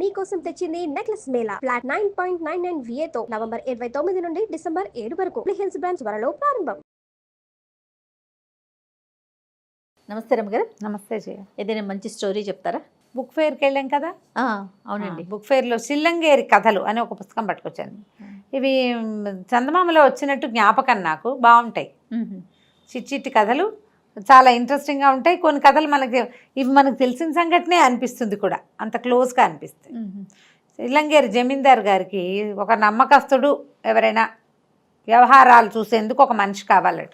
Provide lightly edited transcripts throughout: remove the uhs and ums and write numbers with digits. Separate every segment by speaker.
Speaker 1: మీకోసం తెచ్చింది necklace Mela flat 9.99 VA తో నవంబర్ 29 నుండి డిసెంబర్ 7 వరకు హిల్స్ బ్రాంచ్ త్వరలో ప్రారంభం.
Speaker 2: నమస్తే రమ్మగారు.
Speaker 3: నమస్తే జయ.
Speaker 2: ఏదైనా మంచి స్టోరీ చెప్తారా?
Speaker 3: బుక్ ఫెయిర్కి వెళ్ళాం కదా.
Speaker 2: అవునండి.
Speaker 3: బుక్ ఫెయిర్లో సిల్లంగేరి కథలు అని ఒక పుస్తకం పట్టుకొచ్చాను. ఇవి చందమామలో వచ్చినట్టు జ్ఞాపకం నాకు బాగుంటాయి. చిట్టి కథలు చాలా ఇంట్రెస్టింగ్గా ఉంటాయి. కొన్ని కథలు ఇవి మనకు తెలిసిన సంఘటనే అనిపిస్తుంది కూడా, అంత క్లోజ్గా అనిపిస్తాయి. సిల్లంగేరి జమీందార్ గారికి ఒక నమ్మకస్తుడు, ఎవరైనా వ్యవహారాలు చూసేందుకు ఒక మనిషి కావాలట.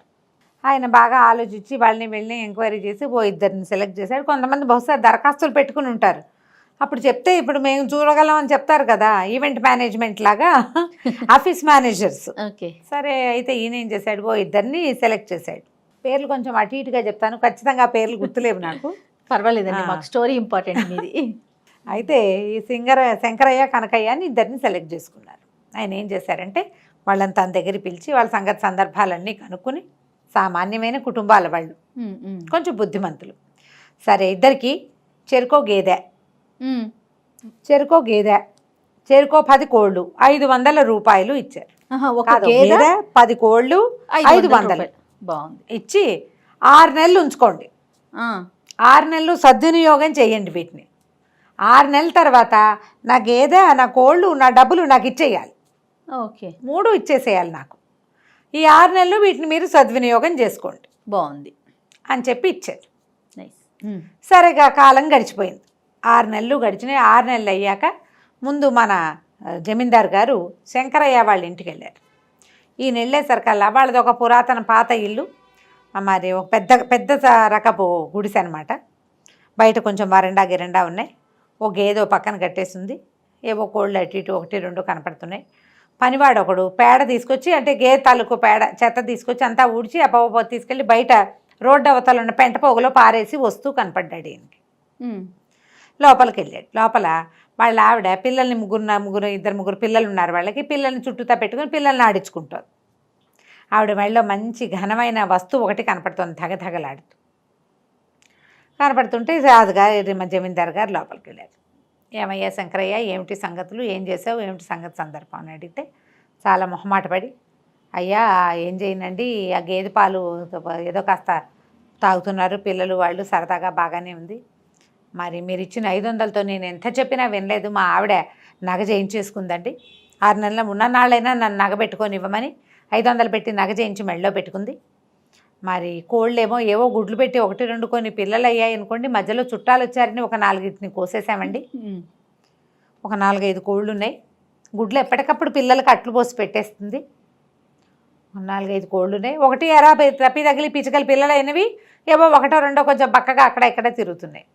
Speaker 3: ఆయన బాగా ఆలోచించి వాళ్ళని వెళ్ళి ఎంక్వైరీ చేసి ఇద్దరిని సెలెక్ట్ చేశాడు. కొంతమంది బహుశా దరఖాస్తులు పెట్టుకుని ఉంటారు. అప్పుడు చెప్తే ఇప్పుడు మేము చూడగలం అని చెప్తారు కదా, ఈవెంట్ మేనేజ్మెంట్ లాగా ఆఫీస్ మేనేజర్స్.
Speaker 2: ఓకే,
Speaker 3: సరే అయితే ఈయన ఏం చేశాడు, ఇద్దరిని సెలెక్ట్ చేశాడు. పేర్లు కొంచెం అటు ఇటుగా చెప్తాను, ఖచ్చితంగా పేర్లు గుర్తులేవు నాకు.
Speaker 2: పర్వాలేదండి, మాకు స్టోరీ ఇంపార్టెంట్ మీది.
Speaker 3: అయితే ఈ శంకరయ్య కనకయ్య అని ఇద్దరిని సెలెక్ట్ చేసుకున్నారు. ఆయన ఏం చేశారంటే వాళ్ళని తన దగ్గర పిలిచి వాళ్ళ సంగతి సందర్భాలన్నీ కనుక్కొని, సామాన్యమైన కుటుంబాల వాళ్ళు, కొంచెం బుద్ధిమంతులు. సరే ఇద్దరికి చెరుకో గేదె, చెరుకో 10 కోళ్ళు 500 రూపాయలు ఇచ్చారు. 10 కోళ్ళు 500
Speaker 2: బాగుంది
Speaker 3: ఇచ్చి 6 నెలలు ఉంచుకోండి. 6 నెలలు సద్వినియోగం చేయండి వీటిని. 6 నెలల తర్వాత నా గేదె, నా కోళ్ళు, నా డబ్బులు నాకు ఇచ్చేయాలి.
Speaker 2: ఓకే,
Speaker 3: 3 ఇచ్చేసేయాలి నాకు. ఈ 6 నెలలు వీటిని మీరు సద్వినియోగం చేసుకోండి.
Speaker 2: బాగుంది
Speaker 3: అని చెప్పి ఇచ్చారు.
Speaker 2: నైస్.
Speaker 3: సరేగా కాలం గడిచిపోయింది. 6 నెలలు గడిచినాయి. 6 నెలలు అయ్యాక ముందు మన జమీందార్ గారు శంకరయ్య వాళ్ళ ఇంటికి వెళ్ళారు. ఈయన వెళ్ళేసరికల్లా వాళ్ళది ఒక పురాతన పాత ఇల్లు, మరి ఒక పెద్ద రకపు గుడిసె అనమాట. బయట కొంచెం గిరండా ఉన్నాయి. ఓ గేదె పక్కన కట్టేసింది. ఏవో కోళ్ళు అటు ఇటు 1-2 కనపడుతున్నాయి. పనివాడు ఒకడు పేడ తీసుకొచ్చి, అంటే గేదె తాలూకు పేడ చెత్త తీసుకొచ్చి అంతా ఊడ్చి అప్ప తీసుకెళ్ళి బయట రోడ్డు అవతల ఉన్న పెంట పోగులో పారేసి వస్తూ కనపడ్డాడు ఈయనకి. లోపలికి వెళ్ళాడు. లోపల వాళ్ళ ఆవిడ పిల్లల్ని ముగ్గురు పిల్లలు ఉన్నారు వాళ్ళకి. పిల్లల్ని చుట్టూతా పెట్టుకుని పిల్లల్ని ఆడించుకుంటారు. ఆవిడ మెడలో మంచి ఘనమైన వస్తువు ఒకటి కనపడుతుంది, ధగధగలాడుతూ కనపడుతుంటే రాజుగా జమీందార్ గారు లోపలికి వెళ్ళారు. ఏమయ్యా శంకరయ్య, ఏమిటి సంగతులు, ఏం చేసావు, ఏమిటి సంగతి సందర్భం అని అడిగితే చాలా మొహమాట పడి, అయ్యా ఏం చేయనండి, ఆ గేదె పాలు ఏదో కాస్త తాగుతున్నారు పిల్లలు, వాళ్ళు సరదాగా బాగానే ఉంది. మరి మీరు ఇచ్చిన 500తో నేను ఎంత చెప్పినా వినలేదు. మా ఆవిడ నగ చేయించేసుకుందండి. 6 నెలల ఉన్ననాళ్ళైనా నన్ను నగ పెట్టుకొని ఇవ్వమని 500 పెట్టి నగ చేయించి మెడలో పెట్టుకుంది. మరి కోళ్ళేమో ఏవో గుడ్లు పెట్టి 1-2 కొన్ని పిల్లలు అయ్యాయి అనుకోండి. మధ్యలో చుట్టాలు వచ్చారని ఒక 4 కోసేసామండి. ఒక 4-5 కోళ్ళు ఉన్నాయి. గుడ్లు ఎప్పటికప్పుడు పిల్లలకి అట్లు పోసి పెట్టేస్తుంది. 4-5 కోళ్ళు ఉన్నాయి. ఒకటి తప్పి తగిలి పిచ్చుకలు పిల్లలు అయినవి ఏవో 1-2 కొంచెం బక్కగా అక్కడ ఇక్కడ తిరుగుతున్నాయి.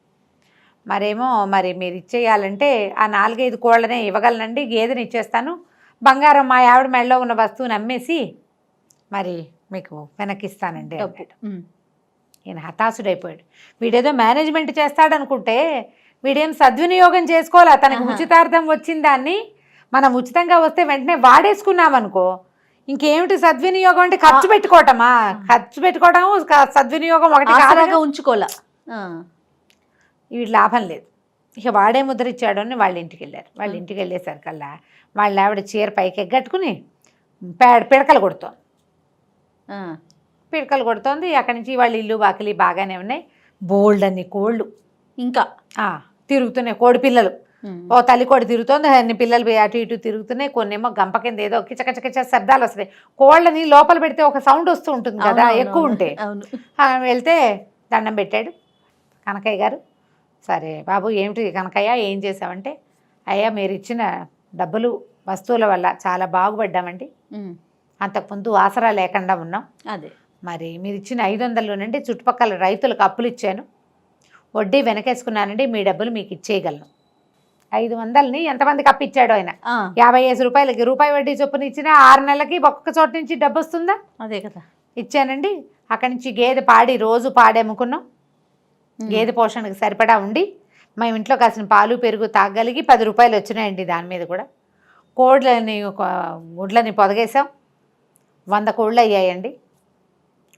Speaker 3: మరి మీరు ఇచ్చేయాలంటే ఆ 4-5 కోళ్ళనే ఇవ్వగలనండి, గేదెని ఇచ్చేస్తాను. బంగారం మా ఆవిడ మెడలో ఉన్న వస్తువుని అమ్మేసి మరి మీకు వెనక్కిస్తానండి అన్నాడు. ఈయన హతాశుడైపోయాడు. వీడేదో మేనేజ్మెంట్ చేస్తాడనుకుంటే వీడేం సద్వినియోగం చేసుకోవాలా? తనకు ఉచితార్థం వచ్చిన దాన్ని మనం ఉచితంగా వస్తే వెంటనే వాడేసుకున్నామనుకో, ఇంకేమిటి సద్వినియోగం అంటే ఖర్చు పెట్టుకోవటమా? ఖర్చు పెట్టుకోవటం సద్వినియోగం ఒకటి
Speaker 2: ఉంచుకోవాలా,
Speaker 3: వీటి లాభం లేదు. ఇక వాడే ముద్ర ఇచ్చాడు అని వాళ్ళ ఇంటికి వెళ్ళారు. వాళ్ళ ఇంటికి వెళ్ళేసరికల్లా వాళ్ళ ఆవిడ చీర పైకి ఎగ్గట్టుకుని పిడకలు కొడుతోంది. అక్కడి నుంచి వాళ్ళ ఇల్లు వాకిలి బాగానే ఉన్నాయి. బోల్డ్ అన్ని కోళ్ళు
Speaker 2: ఇంకా
Speaker 3: తిరుగుతున్నాయి. కోడి పిల్లలు, ఓ తల్లి కోడి తిరుగుతోంది, అన్ని పిల్లలు అటు ఇటు తిరుగుతున్నాయి. కొన్నేమో గంప కింద ఏదో కిచకచకిచ శబ్దాలు వస్తున్నాయి. కోళ్ళని లోపల పెడితే ఒక సౌండ్ వస్తూ ఉంటుంది కదా ఎక్కువ ఉంటే. వెళ్తే దండం పెట్టాడు కనకయ్య గారు. సరే బాబు, ఏమిటి కనకయ్య, ఏం చేసావంటే, అయ్యా మీరు ఇచ్చిన డబ్బులు వస్తువుల వల్ల చాలా బాగుపడ్డామండి. అంతకుముందు ఆసరా లేకుండా ఉన్నాం.
Speaker 2: అదే
Speaker 3: మరి మీరు ఇచ్చిన 500 నుండి చుట్టుపక్కల రైతులకు అప్పులు ఇచ్చాను, వడ్డీ వెనకేసుకున్నానండి, మీ డబ్బులు మీకు ఇచ్చేయగలను. 500ని ఎంతమందికి అప్పిచ్చాడు ఆయన? 50 రూపాయలకి రూపాయి వడ్డీ చొప్పున ఇచ్చిన 6 నెలలకి ఒక్కొక్క చోట నుంచి డబ్బు వస్తుందా?
Speaker 2: అదే కదా.
Speaker 3: ఇచ్చానండి. అక్కడి నుంచి గేదె రోజు పాడేముకున్నాం. గేదె పోషణకు సరిపడా ఉండి మేము ఇంట్లో కాసిన పాలు పెరుగు తాగలిగి 10 రూపాయలు వచ్చినాయండి. దాని మీద కూడా గుడ్లని పొదగేసాం. 100 కోళ్ళు అయ్యాయండి.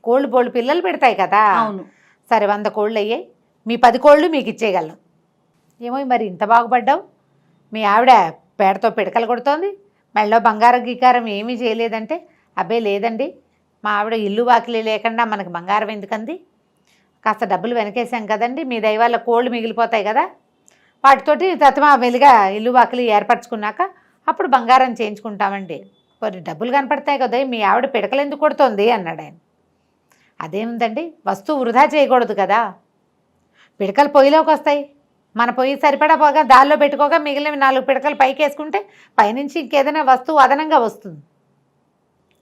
Speaker 3: కోళ్ళు పిల్లలు పెడతాయి కదా.
Speaker 2: అవును.
Speaker 3: సరే 100 కోళ్ళు అయ్యాయి. మీ 10 కోళ్ళు మీకు ఇచ్చేయగలను. ఏమో మరి ఇంత బాగుపడ్డావు, మీ ఆవిడ పేడతో పిడకలు కొడుతోంది, మెళ్ళో బంగారం గీకారం ఏమీ చేయలేదంటే, అబ్బే లేదండి మా ఆవిడ ఇల్లు వాకిలి లేకుండా మనకు బంగారం ఎందుకంది, కాస్త డబ్బులు వెనకేసాం కదండి, మీ దయ వల్ల కోళ్ళు మిగిలిపోతాయి కదా, వాటితోటి తత్మా వెలుగా ఇల్లు వాకిలి ఏర్పరచుకున్నాక అప్పుడు బంగారం చేయించుకుంటామండి, మరి డబ్బులు కనపడతాయి కదా, మీ ఆవిడ పిడకలు ఎందుకు కొడుతోంది అన్నాడు ఆయన. అదేముందండి, వస్తువు వృధా చేయకూడదు కదా, పిడకలు పొయ్యిలోకి వస్తాయి, మన పొయ్యి సరిపడా పోగా దానిలో పెట్టుకోగా మిగిలిన 4 పిడకలు పైకి వేసుకుంటే పైనుంచి ఇంకేదైనా వస్తువు అదనంగా వస్తుంది.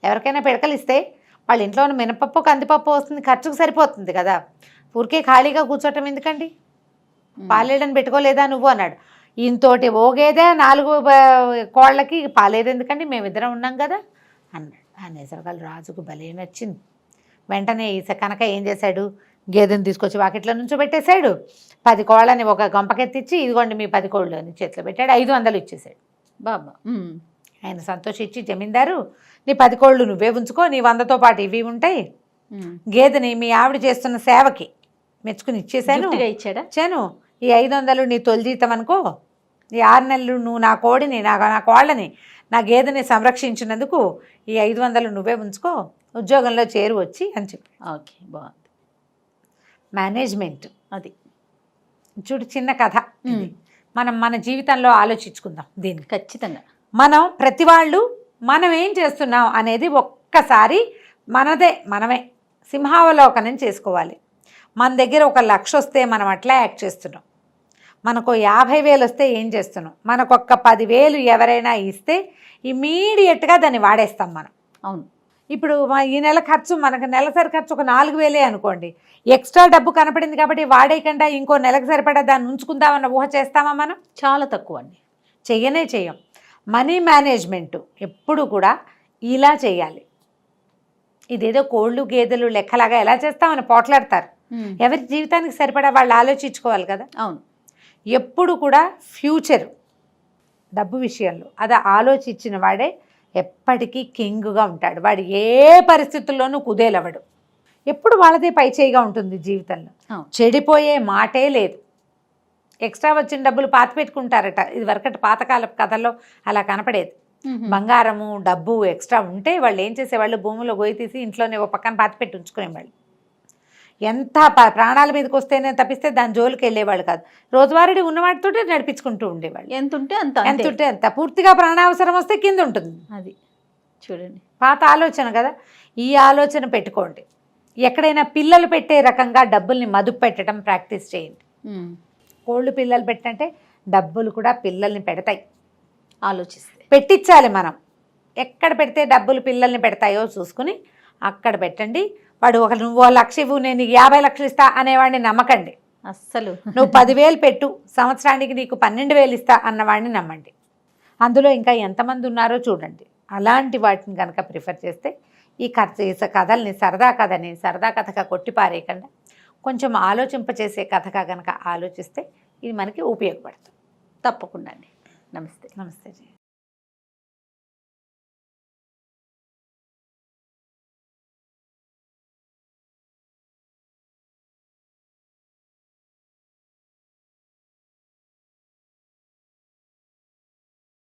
Speaker 3: ఎవరికైనా పిడకలు ఇస్తే వాళ్ళ ఇంట్లో ఉన్న మినపప్పు కందిపప్పు వస్తుంది, ఖర్చుకు సరిపోతుంది కదా, ఊరికే ఖాళీగా కూర్చోటం ఎందుకండి, పాలేడని పెట్టుకోలేదా నువ్వు అన్నాడు. ఈయనతోటి ఓగేదే 4 కోళ్ళకి పాలేదు ఎందుకండి, మేమిద్దరం ఉన్నాం కదా అన్నాడు. అనేసరికి రాజుకు భలే నచ్చింది. వెంటనే కనుక ఏం చేశాడు, గేదెని తీసుకొచ్చి వాకిట్లో నుంచో పెట్టేశాడు, 10 కోళ్ళని ఒక గంపకెత్తిచ్చి ఇదిగోండి మీ 10 కోళ్ళు అని చేతిలో పెట్టాడు, 500 ఇచ్చేశాడు.
Speaker 2: బాబా
Speaker 3: ఆయన సంతోషించి, జమీందారు నీ 10 కోళ్ళు నువ్వే ఉంచుకో, నీ 100తో పాటు ఇవి ఉంటాయి, గేదెని మీ ఆవిడ చేస్తున్న సేవకి మెచ్చుకుని ఇచ్చేసాను ఇచ్చాను, ఈ 500 నీ తొలి జీతం అనుకో, ఈ 6 నెలలు నువ్వు నా కోడిని నా కోళ్ళని నా గేదెని సంరక్షించినందుకు ఈ 500 నువ్వే ఉంచుకో, ఉద్యోగంలో చేరు వచ్చి అని చెప్పి.
Speaker 2: ఓకే, బాగుంది.
Speaker 3: మేనేజ్మెంట్
Speaker 2: అది
Speaker 3: చూడు, చిన్న కథ. మనం మన జీవితంలో ఆలోచించుకుందాం దీన్ని.
Speaker 2: ఖచ్చితంగా
Speaker 3: మనం ప్రతి వాళ్ళు మనం ఏం చేస్తున్నాం అనేది ఒక్కసారి మనమే సింహావలోకనం చేసుకోవాలి. మన దగ్గర 1,00,000 వస్తే మనం అట్లా యాక్ట్ చేస్తున్నాం, మనకు 50,000 వస్తే ఏం చేస్తున్నాం, మనకు 10,000 ఎవరైనా ఇస్తే ఇమీడియట్గా దాన్ని వాడేస్తాం మనం.
Speaker 2: అవును,
Speaker 3: ఇప్పుడు ఈ నెల ఖర్చు మనకు నెలసరి ఖర్చు ఒక 4,000 అనుకోండి, ఎక్స్ట్రా డబ్బు కనపడింది కాబట్టి వాడేయకుండా ఇంకో నెలకు సరిపడా దాన్ని ఉంచుకుందామన్న ఊహ చేస్తామా మనం?
Speaker 2: చాలా తక్కువ అండి,
Speaker 3: చెయ్యం. మనీ మేనేజ్మెంట్ ఎప్పుడు కూడా ఇలా చేయాలి. ఇదేదో కోళ్ళు గేదెలు లెక్కలాగా ఎలా చేస్తామని పోట్లాడతారు. ఎవరి జీవితానికి సరిపడా వాళ్ళు ఆలోచించుకోవాలి కదా.
Speaker 2: అవును,
Speaker 3: ఎప్పుడు కూడా ఫ్యూచర్ డబ్బు విషయంలో అది ఆలోచించిన వాడే ఎప్పటికీ కింగ్గా ఉంటాడు. వాడు ఏ పరిస్థితుల్లోనూ కుదేలవడు. ఎప్పుడు వాళ్ళదే పై చేయిగా ఉంటుంది జీవితంలో. చెడిపోయే మాటే లేదు. ఎక్స్ట్రా వచ్చిన డబ్బులు పాతి పెట్టుకుంటారట. ఇది వరకటి పాతకాల కథల్లో అలా కనపడేది. బంగారము డబ్బు ఎక్స్ట్రా ఉంటే వాళ్ళు ఏం చేసేవాళ్ళు, భూమిలో గొయ్యి తీసి ఇంట్లోనే ఓ పక్కన పాతి పెట్టి ఉంచుకునేవాళ్ళు. ఎంత ప్రాణాల మీదకి వస్తేనే తప్పిస్తే దాని జోలికి వెళ్ళేవాళ్ళు కాదు. రోజువారీ ఉన్నవాటితో నడిపించుకుంటూ ఉండేవాళ్ళు.
Speaker 2: ఎంతుంటే
Speaker 3: అంత పూర్తిగా ప్రాణావసరం వస్తే కింద ఉంటుంది.
Speaker 2: అది చూడండి,
Speaker 3: పాత ఆలోచన కదా. ఈ ఆలోచన పెట్టుకోండి. ఎక్కడైనా పిల్లలు పెట్టే రకంగా డబ్బుల్ని మదుపు పెట్టడం ప్రాక్టీస్ చేయండి. కోళ్ళు పిల్లలు పెట్టంటే డబ్బులు కూడా పిల్లల్ని పెడతాయి.
Speaker 2: ఆలోచిస్తే
Speaker 3: పెట్టించాలి మనం. ఎక్కడ పెడితే డబ్బులు పిల్లల్ని పెడతాయో చూసుకుని అక్కడ పెట్టండి. వాడు నువ్వు 1,00,000 ఇవ్వు నేను 50,00,000 ఇస్తా అనేవాడిని నమ్మకండి.
Speaker 2: అస్సలు.
Speaker 3: నువ్వు 10,000 పెట్టు సంవత్సరానికి నీకు 12,000 ఇస్తా అన్నవాడిని నమ్మండి. అందులో ఇంకా ఎంతమంది ఉన్నారో చూడండి. అలాంటి వాటిని కనుక ప్రిఫర్ చేస్తే ఈ కథల్ని సరదా కథగా కొట్టిపారేయకుండా కొంచెం ఆలోచింపచేసే కథగా కనుక ఆలోచిస్తే ఇది మనకి ఉపయోగపడుతుంది.
Speaker 2: తప్పకుండా అండి. నమస్తే.
Speaker 3: నమస్తే.